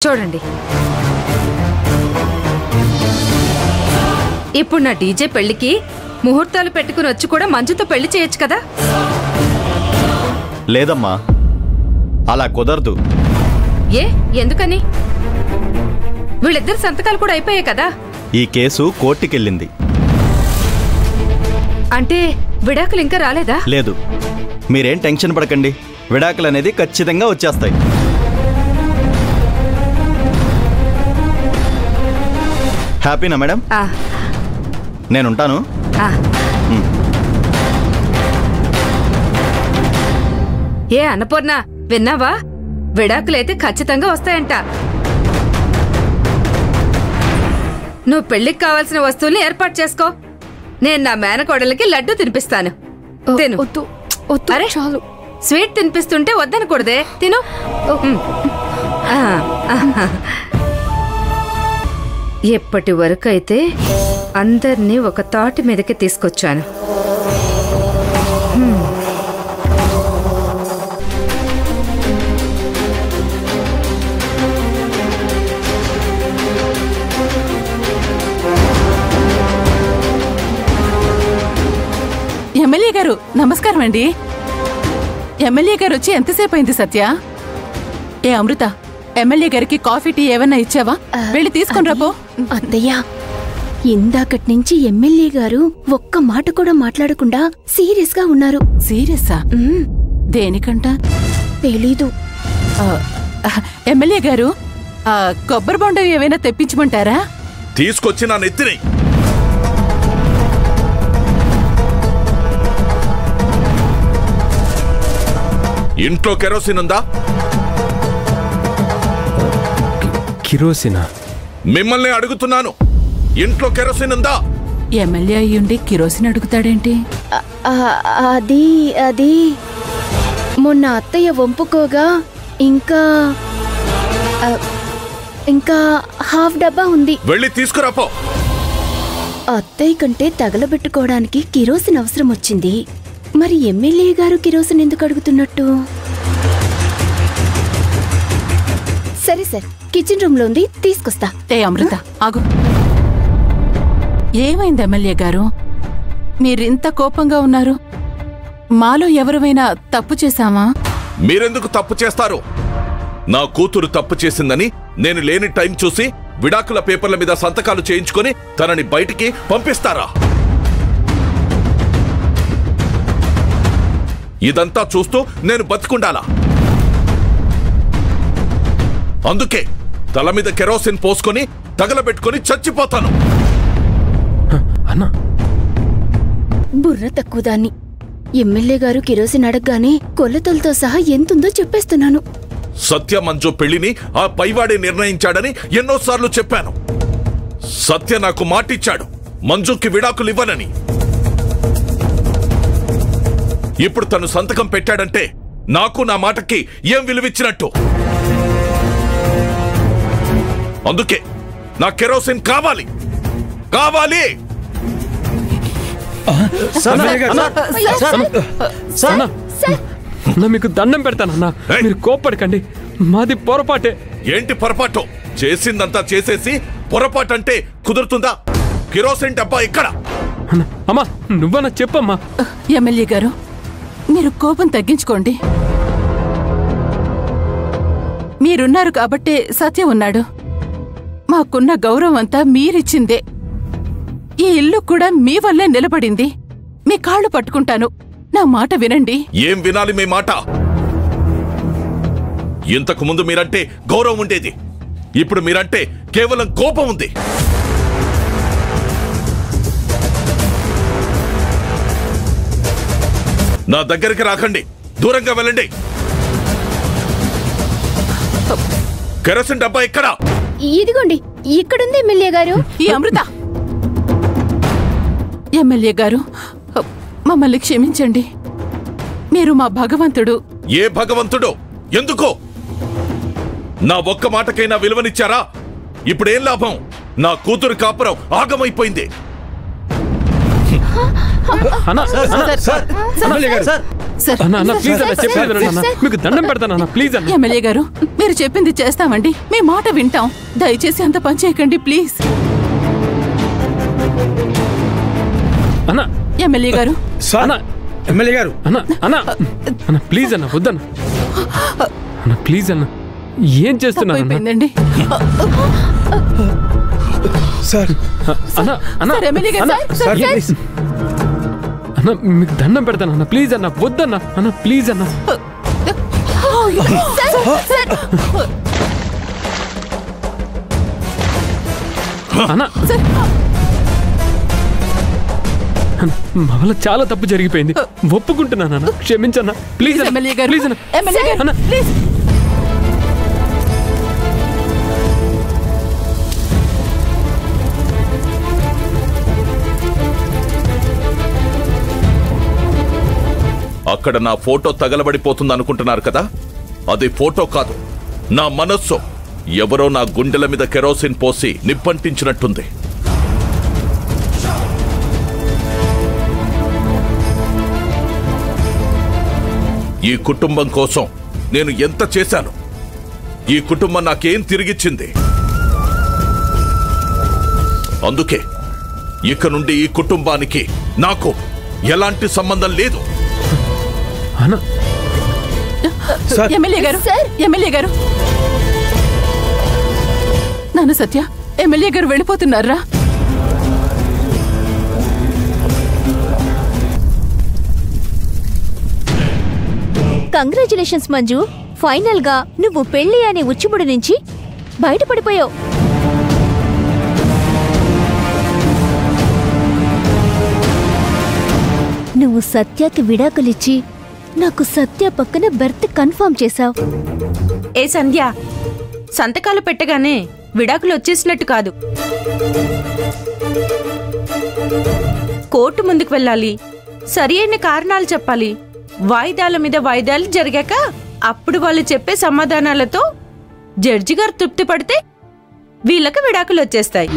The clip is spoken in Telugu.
చూడండి, ఇప్పుడు నా డీజే పెళ్లికి ముహూర్తాలు పెట్టుకుని వచ్చి కూడా మంజుతో పెళ్లి చేయొచ్చు కదా? లేదమ్మా, అలా కుదరదు. ఏ ఎందుకని? వీళ్ళిద్దరు సంతకాలు కూడా అయిపోయాయి కదా. ఈ కేసు కోర్టుకెళ్ళింది. అంటే విడాకులు ఇంకా రాలేదా? లేదు, మీరేం టెన్షన్ పడకండి, విడాకులు అనేది ఖచ్చితంగా వచ్చేస్తాయి. హ్యాపీనా మేడం? నేనుంటాను. ఏ అన్నపూర్ణ, విన్నావా? విడాకులైతే ఖచ్చితంగా వస్తాయంట. నువ్వు పెళ్లికి కావాల్సిన వస్తువుల్ని ఏర్పాటు చేసుకో. నేను నా మేనకోడలికి లడ్డు తినిపిస్తాను. తిను. అరే చాలు, స్వీట్ తినిపిస్తుంటే వద్దనకూడదే, తిను. ఎప్పటి వరకు అయితే అందరినీ ఒక తాటి మీదకి తీసుకొచ్చాను. ఎమ్మెల్యే గారు నమస్కారం అండి. ఎమ్మెల్యే గారు వచ్చి ఎంతసేపు అయింది సత్య? ఏ అమృత, ఎమ్మెల్యే గారికి కాఫీ టీ ఏమన్నా ఇచ్చావా? వెళ్ళి తీసుకుని రాపో. అత్తయ్య, ఇందాకటి నుంచి ఎమ్మెల్యే గారు ఒక్క మాట కూడా మాట్లాడకుండా సీరియస్ గా ఉన్నారు. సీరియస్సా? దేనికంట? తెలీదు. ఎమ్మెల్యే గారు కొబ్బరి బొండం ఏమైనా తెప్పించమంటారా? తీసుకొచ్చి నా నెత్తిని. ఇంట్లో కెరోసిన్ ఉందా? కిరోసినా? మిమ్మల్ని అడుగుతున్నాను, ఇంట్లో కెరోసిన్ ఉందా? ఎమ్మెల్యే అయ్యుండి కిరోసిన్ అడుగుతాడేంటి? అది అది మొన్న అత్తయ్య వంపుకోగా ఇంకా ఇంకా హాఫ్ డబ్బా ఉంది. వెళ్ళి తీసుకురాపో. అత్తయ్య కంటే తగలబెట్టుకోవడానికి కిరోసిన్ అవసరం వచ్చింది. మరి ఎమ్మెల్యే గారు కిరోసిన్ ఎందుకు అడుగుతున్నట్టు? సరే సార్, కిచెన్ రూమ్ లో ఉంది, తీసుకొస్తా. ఏ అమృత ఆగు. ఏమైంది ఎమ్మెల్యే గారు? మీరింత కోపంగా ఉన్నారు. మాలో ఎవరైనా తప్పు చేశామా? మీరెందుకు తప్పు చేస్తారు? నా కూతురు తప్పు చేసిందని నేను లేని టైం చూసి విడాకుల పేపర్ల మీద సంతకాలు చేయించుకొని తనని బయటికి పంపిస్తారా? ఇదంతా చూస్తూ నేను బతికుండాలా? అందుకే తల మీద కెరోసిన్ పోసుకొని తగలబెట్టుకొని చచ్చిపోతాను. అన్నా, బుర్ర తక్కువ దాన్ని. ఎమ్మెల్యే గారు కిరోసిన్ అడగగానే కొలతలతో సహా ఎంతుందో చెప్పేస్తున్నాను. సత్య మంజు పెళ్లిని ఆ పైవాడే నిర్ణయించాడని ఎన్నోసార్లు చెప్పాను. సత్య నాకు మాటిచ్చాడు మంజుకి విడాకులు ఇవ్వనని. ఇప్పుడు తను సంతకం పెట్టాడంటే నాకు నా మాటకి ఏం విలువిచ్చినట్టు? అందుకే నా కెరోసిన్ కావాలి, కావాలి. మీకు దండం పెడతానన్నా, మీరు కోప్పడకండి, మాది పొరపాటే. ఏంటి పొరపాటు? చేసిందంతా చేసేసి పొరపాటంటే కుదురుతుందా? కిరోసిన్ డబ్బా ఇక్కడ. అమ్మా, నువ్వన్నా చెప్పమ్మా. ఎమ్మెల్యే గారు, మీరు కోపం తగ్గించుకోండి. మీరున్నారు కాబట్టే సత్య ఉన్నాడు. మాకున్న గౌరవం అంతా మీరిచ్చిందే. ఈ ఇల్లు కూడా మీ వల్లే నిలబడింది. మీ కాళ్ళు పట్టుకుంటాను, నా మాట వినండి. ఏం వినాలి మీ మాట? ఇంతకు ముందు మీరంటే గౌరవం ఉండేది, ఇప్పుడు మీరంటే కేవలం కోపం ఉంది. నా దగ్గరికి రాకండి, దూరంగా వెళ్ళండి. కెరోసిన్ డబ్బా ఎక్కడా? ఇదిగోండి, ఇక్కడుంది ఎమ్మెల్యే గారు. ఈ అమృత, ఎమ్మెల్యే గారు మమ్మల్ని క్షమించండి. మీరు మా భగవంతుడు. ఏ భగవంతుడు? ఎందుకో? నా ఒక్క మాటకైనా విలువనిచ్చారా? ఇప్పుడేం లాభం? నా కూతురు కాపురం ఆగమైపోయింది. సార్ అన్న అన్న ప్లీజ్ అన్న చెప్పేది వినండి అన్న మీకు దండం పెడతాను అన్న ప్లీజ్ అన్న ఎమ్మెల్యే గారు మీరు చెప్పింది చేస్తామండి మీ మాట వింటాం దయచేసి అంత పని చేయకండి ప్లీజ్ అన్న ఎమ్మెల్యే గారు అన్న ఎమ్మెల్యే గారు అన్న అన్న అన్న ప్లీజ్ అన్న వద్దన్న అన్న ప్లీజ్ అన్న ఏం చేస్తున్నారు అన్న అయిపోయిందండి సార్ అన్న అన్న సార్, ఎమ్మెల్యే గారు, అన్న, సార్, ఏ- సార్. అన్న మీకు దండం పెడతాను అన్న ప్లీజ్ అన్న వద్దన్న అన్న ప్లీజ్ అన్న అన్న మా వల్ల చాలా తప్పు జరిగిపోయింది ఒప్పుకుంటున్నాను అన్న క్షమించన్న ప్లీజ్ అన్న ఎమ్మెల్యే గారు ప్లీజ్ అన్న ఎమ్మెల్యే గారు అన్న ప్లీజ్ అక్కడ నా ఫోటో తగలబడిపోతుంది అనుకుంటున్నారు కదా అది ఫోటో కాదు నా మనస్సు ఎవరో నా గుండెల మీద కెరోసిన్ పోసి నిప్పంటించినట్టుంది ఈ కుటుంబం కోసం నేను ఎంత చేశాను ఈ కుటుంబం నాకేం తిరిగిచ్చింది అందుకే ఇక నుండి ఈ కుటుంబానికి నాకు ఎలాంటి సంబంధం లేదు అన్న ఎమ్మెల్యే గారు ఎమ్మెల్యే గారు నాన్న సత్య ఎమ్మెల్యే గారు వెళ్ళిపోతున్నారా కంగ్రాచులేషన్స్ మంజు ఫైనల్ గా నువ్వు పెళ్లి అనే ఉచ్చుముడి నుంచి బయటపడిపోయావు నువ్వు సత్యకి విడాకులిచ్చి నాకు సత్య పక్కన బెర్త్ కన్ఫర్మ్ చేశావు ఏ సంధ్య సంతకాలు పెట్టగానే విడాకులు వచ్చేసినట్టు కాదు కోర్టు ముందుకు వెళ్ళాలి సరి అయిన కారణాలు చెప్పాలి వాయిదాల మీద వాయిదాలు జరిగాక అప్పుడు వాళ్ళు చెప్పే సమాధానాలతో జడ్జి గారు తృప్తి పడితే వీళ్ళకి విడాకులు వచ్చేస్తాయి